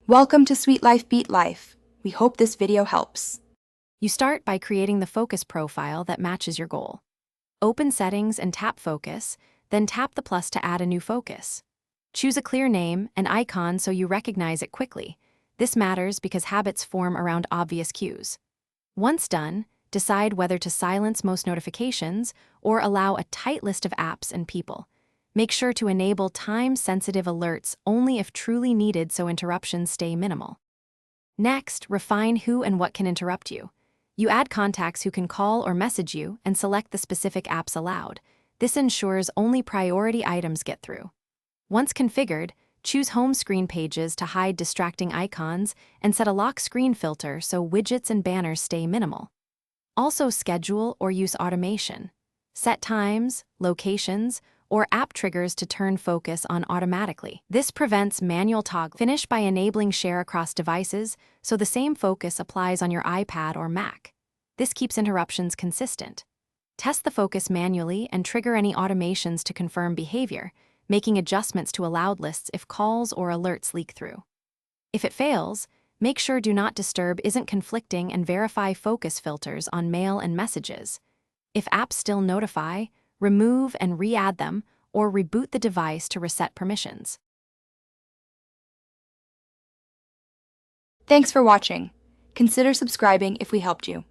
Welcome to Sweet Life Beat Life. We hope this video helps. You start by creating the focus profile that matches your goal. Open Settings and tap Focus, then tap the plus to add a new focus. Choose a clear name and icon so you recognize it quickly. This matters because habits form around obvious cues. Once done, decide whether to silence most notifications or allow a tight list of apps and people. Make sure to enable time-sensitive alerts only if truly needed so interruptions stay minimal. Next, refine who and what can interrupt you. You add contacts who can call or message you and select the specific apps allowed. This ensures only priority items get through. Once configured, choose home screen pages to hide distracting icons and set a lock screen filter so widgets and banners stay minimal. Also schedule or use automation. Set times, locations, or app triggers to turn focus on automatically. This prevents manual toggle. Finish by enabling share across devices so the same focus applies on your iPad or Mac. This keeps interruptions consistent. Test the focus manually and trigger any automations to confirm behavior, making adjustments to allowed lists if calls or alerts leak through. If it fails, make sure Do Not Disturb isn't conflicting and verify focus filters on mail and messages. If apps still notify, remove and re-add them, or reboot the device to reset permissions. Thanks for watching. Consider subscribing if we helped you.